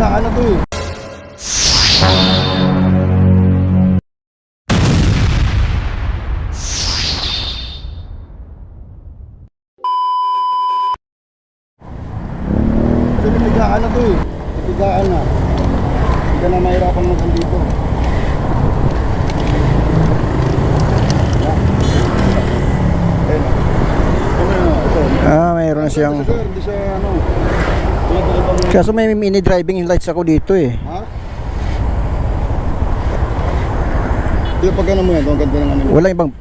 biglaan na to eh. Kasi biglaan na to eh. Biglaan na. Hindi ka na mahirapan mo dito. Mayroon siyang... Hindi siya ano. Kaso may mini driving lights ako dito eh. Ha? Di pag ano mo yan, ang ganda ng ano.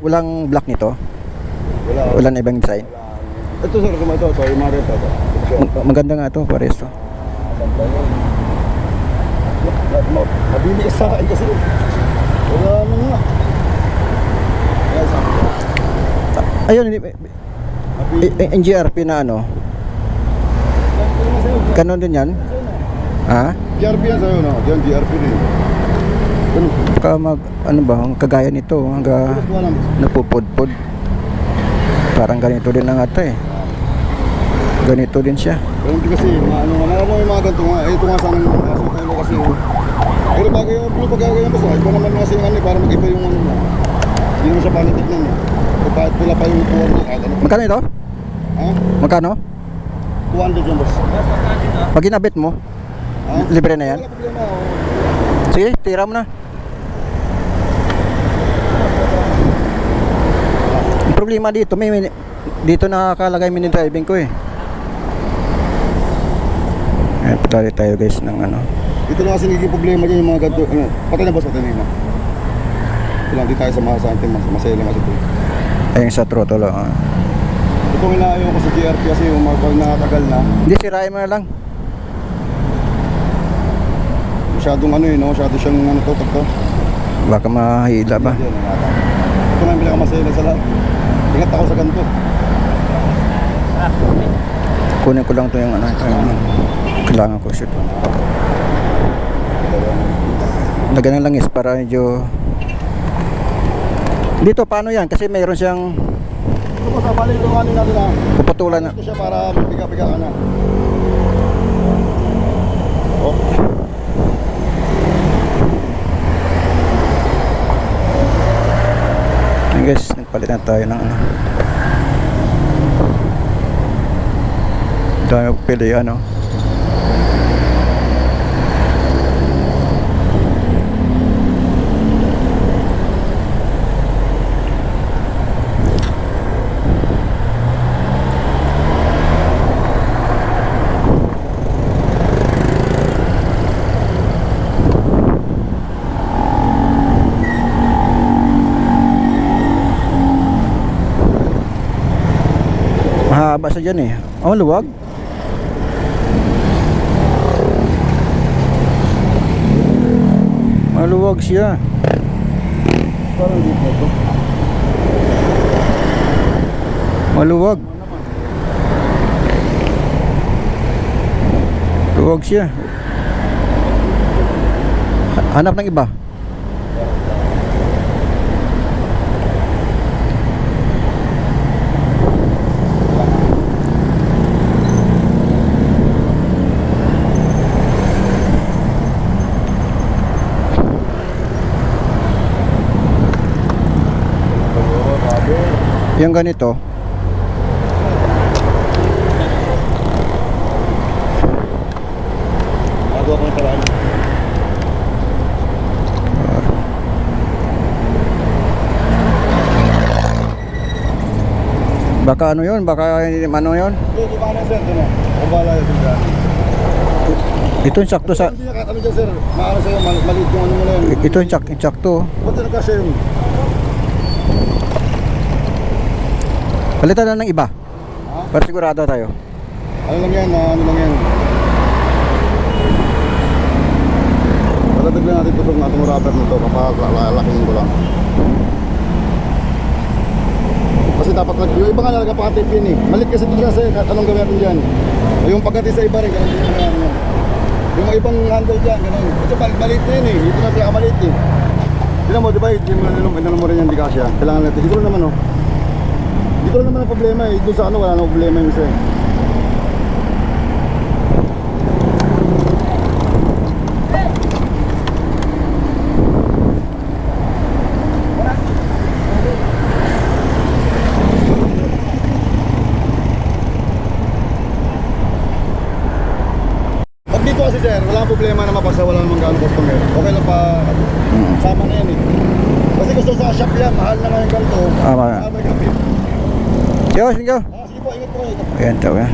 Walang black nito? Wala. Walang ibang design? Ito sir, kung ito, yung Marita ito. Maganda nga ito, pares to. Mabili ka sa akin kasi. Wala ano nga. Ayun, NGRP na ano? Kanon din yan? Ha? GRP yan sa'yo, no? Diyan, GRP din. Baka ano ba, ang kagaya nito, hanggang napupudpud. Parang ganito din ang ata eh. Ganito din siya. Pero hindi kasi, ano yung mga ganito nga, ito nga sana yung mga sutulo kasi. Pero bagay yung blue pagkagay basta, ito naman kasi yung ano, para mag-iba yung ano mo. Hindi mo siya panitig nun eh. Kung kahit pula pa yung 200, Magkano ito? Ha? Magkano? 200 yung boss. Pag inabit mo, Ha? libre na yan? Wala problema, oh. Sige, tira mo na. Ang problema dito, dito nakakalagay mini driving ko eh. Ayan, patali tayo guys ng ano. Ito na kasi nagiging problema dyan yung mga ganito. Ano, patay na boss, patay na yun. Ito lang, di tayo sa mga santim, masaya lang kasi ito. Ayun sa throttle ah. Itong inaayaw ko sa GRP kasi yung mga nakatagal na. Hindi, sirain mo na lang. Masyadong ano yun, no? Masyado siyang ano to, to. Baka mahila ba? Ito nga yung pinakamasaya sa lahat. Ingat ako sa ganito. Kunin ko lang to yung ano, kailangan ko shoot. Lagyan ng langis para medyo... Dito paano yan? Kasi mayroon siyang Ito po sa bali itong ano natin na. puputulan na. Ito siya para mabiga-biga ka na. Oh. Ayan guys, nagpalit na tayo ng ano. Tayo pili ano. Mahaba siya dyan eh. Oh, luwag. Maluwag siya. Parang dito ito. Maluwag. Luwag siya. Hanap ng iba. Yung ganito. Bago ako ng paraan. Baka ano yun? Baka ano yun? Hindi, di ba na sir? Ito na. Kung bala yun dyan. Ito yung sakto sa... Hindi na ano dyan sir. Maara sa'yo, maliit yung ano mo na yun. Ito yung sakto. Ba't na nagkasya yun? Palitan na ng iba. Ha? Para sigurado tayo. Ano lang yan, ano lang yan. Patagdag natin tutok natin yung rubber nito kapag lalaking ko lang. Kasi dapat yung iba nga nalaga pakatip yun eh. Malit kasi ito kasi anong gawin natin dyan. Yung pagkati sa iba rin, ganun din yung ano. Yung mga ibang handle dyan, ganun. Ito maliit na yun eh. Ito na pinakamalit eh. Tignan mo, di ba? Ito mo rin yan, di kasya. Kailangan natin. Dito lang naman oh. Dito lang naman ang problema eh. Dito sa ano, wala nang problema yung isa eh. Okay lang pa, sama na yan eh. Kasi gusto sa shop yan, mahal na nga yung ganito. Ah, May kapit. Yo, sige. Sige po, ingat po. Ayan, tao yan.